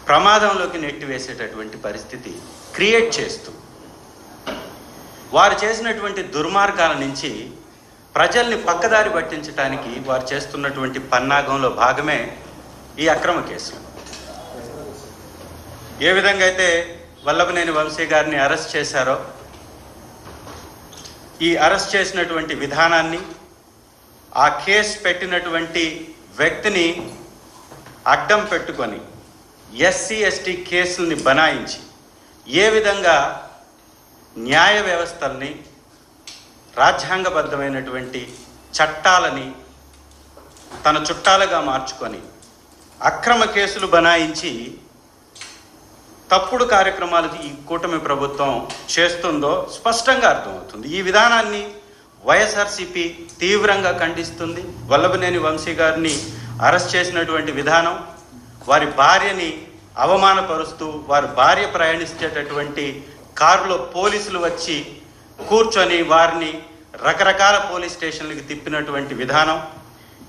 ప్రమాదంలోకి నెట్టివేసేటటువంటి పరిస్థితి క్రియేట్ చేస్తూ వారు చేసినటువంటి దుర్మార్గాల నుంచి ప్రజల్ని పక్కదారి పట్టించడానికి వారు చేస్తున్నటువంటి పన్నాగంలో భాగమే ఈ అక్రమ కేసులు. ఏ విధంగా అయితే వల్లభనేని వంశీ గారిని అరెస్ట్ చేశారో, ఈ అరెస్ట్ చేసినటువంటి విధానాన్ని, ఆ కేసు పెట్టినటువంటి వ్యక్తిని అడ్డం పెట్టుకొని ఎస్సీ ఎస్టీ కేసుల్ని బనాయించి ఏ విధంగా న్యాయ వ్యవస్థల్ని, రాజ్యాంగబద్ధమైనటువంటి చట్టాలని తన చుట్టాలుగా మార్చుకొని అక్రమ కేసులు బనాయించి తప్పుడు కార్యక్రమాలు ఈ కూటమి ప్రభుత్వం చేస్తుందో స్పష్టంగా అర్థమవుతుంది. ఈ విధానాన్ని వైఎస్ఆర్సీపీ తీవ్రంగా ఖండిస్తుంది. వల్లభనేని వంశీ గారిని అరెస్ట్ చేసినటువంటి విధానం, వారి భార్యని అవమానపరుస్తూ వారి భార్య ప్రయాణించేటటువంటి కారులో పోలీసులు వచ్చి కూర్చొని వారిని రకరకాల పోలీస్ స్టేషన్లకు తిప్పినటువంటి విధానం,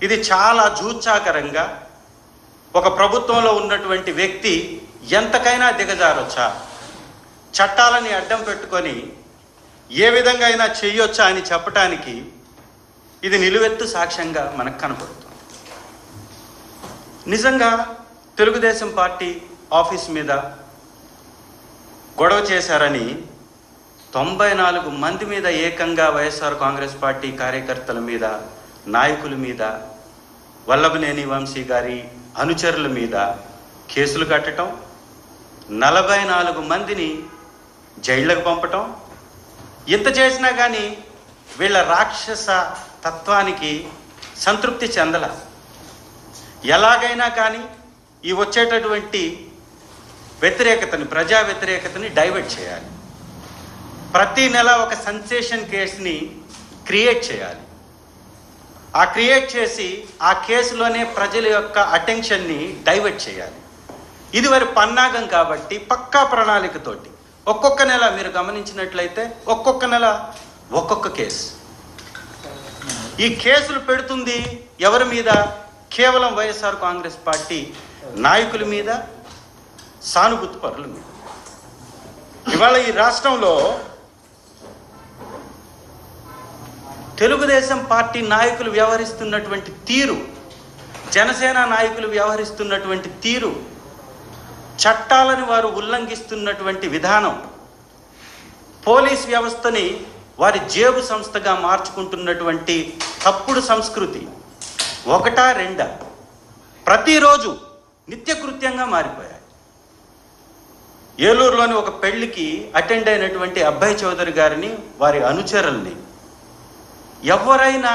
ఇది చాలా జూచ్చాకరంగా ఒక ప్రభుత్వంలో ఉన్నటువంటి వ్యక్తి ఎంతకైనా దిగజారొచ్చా, చట్టాలని అడ్డం పెట్టుకొని ఏ విధంగా అయినా చేయొచ్చా అని చెప్పటానికి ఇది నిలువెత్తు సాక్ష్యంగా మనకు కనపడుతుంది. నిజంగా తెలుగుదేశం పార్టీ ఆఫీస్ మీద గొడవ చేశారని 94 మంది మీద ఏకంగా వైఎస్ఆర్ కాంగ్రెస్ పార్టీ కార్యకర్తల మీద, నాయకుల మీద, వల్లభనేని వంశీ గారి అనుచరుల మీద కేసులు కట్టడం, 44 మందిని జైళ్ళకు పంపటం, ఇంత చేసినా కానీ వీళ్ళ రాక్షస తత్వానికి సంతృప్తి చెందల. ఎలాగైనా కానీ ఈ వచ్చేటటువంటి వ్యతిరేకతని, ప్రజా వ్యతిరేకతని డైవర్ట్ చేయాలి. ప్రతి నెల ఒక సెన్సేషన్ కేసుని క్రియేట్ చేయాలి. ఆ క్రియేట్ చేసి ఆ కేసులోనే ప్రజల యొక్క అటెన్షన్ని డైవర్ట్ చేయాలి. ఇది వారి పన్నాగం కాబట్టి పక్కా ప్రణాళికతోటి ఒక్కొక్క నెల మీరు గమనించినట్లయితే ఒక్కొక్క నెల ఒక్కొక్క కేసు. ఈ కేసులు పెడుతుంది ఎవరి మీద? కేవలం వైఎస్ఆర్ కాంగ్రెస్ పార్టీ నాయకుల మీద, సానుభూతి పరుల మీద. ఇవాళ ఈ రాష్ట్రంలో తెలుగుదేశం పార్టీ నాయకులు వ్యవహరిస్తున్నటువంటి తీరు, జనసేన నాయకులు వ్యవహరిస్తున్నటువంటి తీరు, చట్టాలను వారు ఉల్లంఘిస్తున్నటువంటి విధానం, పోలీస్ వ్యవస్థని వారి జేబు సంస్థగా మార్చుకుంటున్నటువంటి తప్పుడు సంస్కృతి ఒకటా రెండా ప్రతిరోజు నిత్యకృత్యంగా మారిపోయాయి. ఏలూరులోని ఒక పెళ్లికి అటెండ్ అయినటువంటి అబ్బాయి చౌదరి గారిని, వారి అనుచరుల్ని ఎవరైనా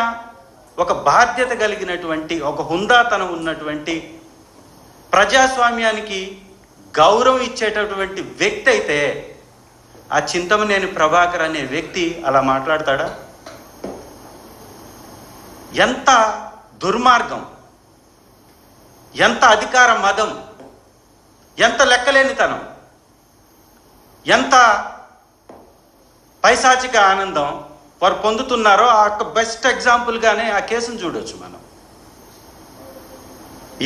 ఒక బాధ్యత కలిగినటువంటి, ఒక హుందాతనం ఉన్నటువంటి, ప్రజాస్వామ్యానికి గౌరవం ఇచ్చేటటువంటి వ్యక్తి అయితే ఆ చింతమనేని ప్రభాకర్ అనే వ్యక్తి అలా మాట్లాడతాడా? ఎంత దుర్మార్గం, ఎంత అధికార మదం, ఎంత లెక్కలేనితనం, ఎంత పైశాచిక ఆనందం వారు పొందుతున్నారో ఆ బెస్ట్ ఎగ్జాంపుల్గానే ఆ కేసును చూడొచ్చు మనం.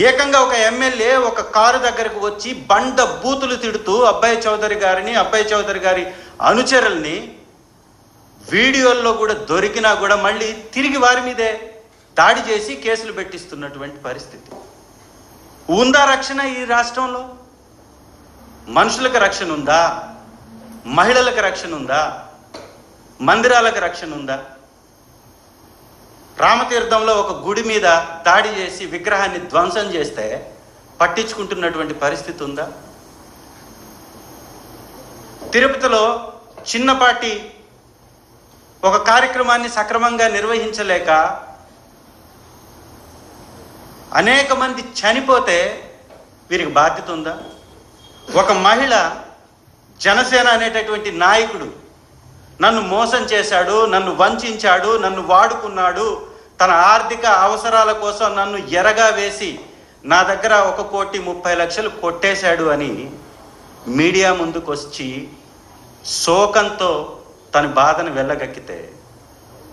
ఏకంగా ఒక ఎమ్మెల్యే ఒక కారు దగ్గరకు వచ్చి బండ బూతులు తిడుతూ అబ్బాయి చౌదరి గారిని, అబ్బాయి చౌదరి గారి అనుచరుల్ని వీడియోల్లో కూడా దొరికినా కూడా మళ్ళీ తిరిగి వారి మీదే దాడి చేసి కేసులు పెట్టిస్తున్నటువంటి పరిస్థితి. ఉందా రక్షణ ఈ రాష్ట్రంలో? మనుషులకు రక్షణ ఉందా? మహిళలకు రక్షణ ఉందా? మందిరాలకు రక్షణ ఉందా? రామతీర్థంలో ఒక గుడి మీద దాడి చేసి విగ్రహాన్ని ధ్వంసం చేస్తే పట్టించుకుంటున్నటువంటి పరిస్థితి ఉందా? తిరుపతిలో చిన్నపాటి ఒక కార్యక్రమాన్ని సక్రమంగా నిర్వహించలేక అనేక మంది చనిపోతే వీరికి బాధ్యత ఉందా? ఒక మహిళ, జనసేన అనేటటువంటి నాయకుడు నన్ను మోసం చేశాడు, నన్ను వంచాడు, నన్ను వాడుకున్నాడు, తన ఆర్థిక అవసరాల కోసం నన్ను ఎరగా వేసి నా దగ్గర 1,30,00,000 కొట్టేశాడు అని మీడియా ముందుకు వచ్చి శోకంతో తన బాధను వెళ్ళగక్కితే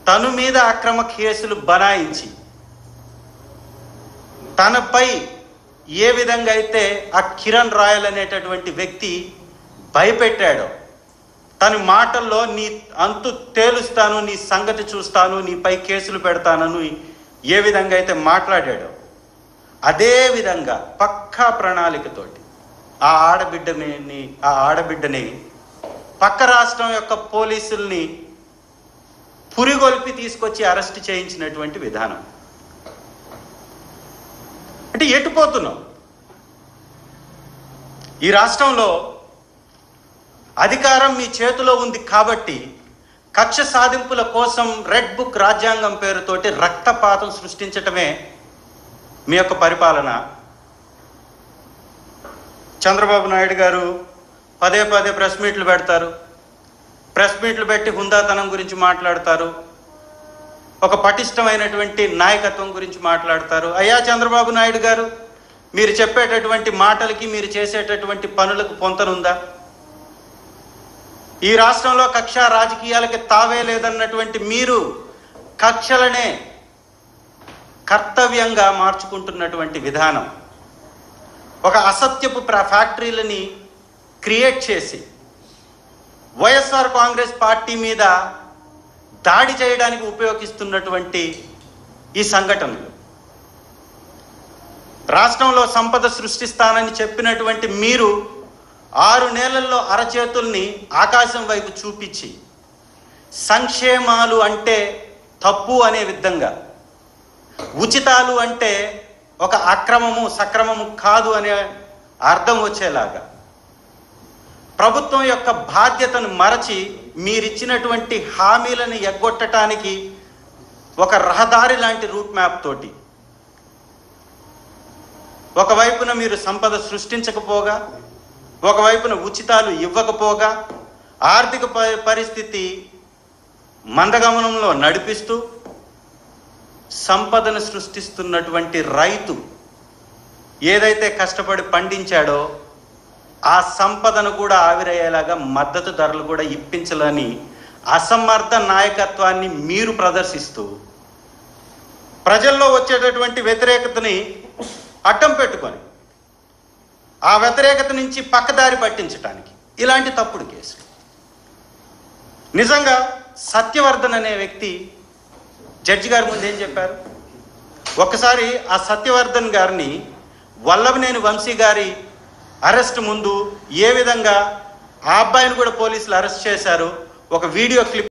తను మీద అక్రమ కేసులు బనాయించి తనపై ఏ విధంగా అయితే ఆ కిరణ్ రాయల్ అనేటటువంటి వ్యక్తి భయపెట్టాడో, తన మాటల్లో నీ అంతు తేలుస్తాను, నీ సంగతి చూస్తాను, నీపై కేసులు పెడతానని ఏ విధంగా అయితే మాట్లాడాడో, అదే విధంగా పక్కా ప్రణాళికతోటి ఆ ఆడబిడ్డని పక్క రాష్ట్రం యొక్క పోలీసుల్ని పురిగొల్పి తీసుకొచ్చి అరెస్ట్ చేయించినటువంటి విధానం. అంటే ఎటుపోతున్నాం? ఈ రాష్ట్రంలో అధికారం మీ చేతిలో ఉంది కాబట్టి కక్ష సాధింపుల కోసం రెడ్ బుక్ రాజ్యాంగం పేరుతోటి రక్తపాతం సృష్టించటమే మీ యొక్క పరిపాలన. చంద్రబాబు నాయుడు గారు పదే పదే ప్రెస్ మీట్లు పెడతారు. ప్రెస్ మీట్లు పెట్టి హుందాతనం గురించి మాట్లాడతారు, ఒక పటిష్టమైనటువంటి నాయకత్వం గురించి మాట్లాడతారు. అయ్యా చంద్రబాబు నాయుడు గారు, మీరు చెప్పేటటువంటి మాటలకి మీరు చేసేటటువంటి పనులకు పొంతనుందా? ఈ రాష్ట్రంలో కక్ష రాజకీయాలకి తావే లేదన్నటువంటి మీరు కక్షలనే కర్తవ్యంగా మార్చుకుంటున్నటువంటి విధానం, ఒక అసత్యపు ఫ్యాక్టరీలని క్రియేట్ చేసి వైఎస్ఆర్ కాంగ్రెస్ పార్టీ మీద దాడి చేయడానికి ఉపయోగిస్తున్నటువంటి ఈ సంఘటనలు, రాష్ట్రంలో సంపద సృష్టిస్తానని చెప్పినటువంటి మీరు 6 నెలల్లో అరచేతుల్ని ఆకాశం వైపు చూపించి సంక్షేమాలు అంటే తప్పు అనే విధంగా, ఉచితాలు అంటే ఒక అక్రమము సక్రమము కాదు అనే అర్థం వచ్చేలాగా, ప్రభుత్వం యొక్క బాధ్యతను మరచి మీరిచ్చినటువంటి హామీలను ఎగ్గొట్టడానికి ఒక రహదారి లాంటి రూట్ మ్యాప్ తోటి ఒకవైపున మీరు సంపద సృష్టించకపోగా, ఒకవైపున ఉచితాలు ఇవ్వకపోగా, ఆర్థిక పరిస్థితి మందగమనంలో నడిపిస్తూ సంపదను సృష్టిస్తున్నటువంటి రైతు ఏదైతే కష్టపడి పండించాడో ఆ సంపదను కూడా ఆవిరయ్యేలాగా మద్దతు ధరలు కూడా ఇప్పించాలని అసమర్థ నాయకత్వాన్ని మీరు ప్రదర్శిస్తూ ప్రజల్లో వచ్చేటటువంటి వ్యతిరేకతని అడ్డం పెట్టుకొని ఆ వ్యతిరేకత నుంచి పక్కదారి పట్టించడానికి ఇలాంటి తప్పుడు కేసులు. నిజంగా సత్యవర్ధన్ అనే వ్యక్తి జడ్జి గారి ముందు ఏం చెప్పారు? ఒక్కసారి ఆ సత్యవర్ధన్ గారిని వల్లభనేని వంశీ గారి అరెస్ట్ ముందు ఏ విధంగా ఆ అబ్బాయిని కూడా పోలీసులు అరెస్ట్ చేశారు ఒక వీడియో క్లిప్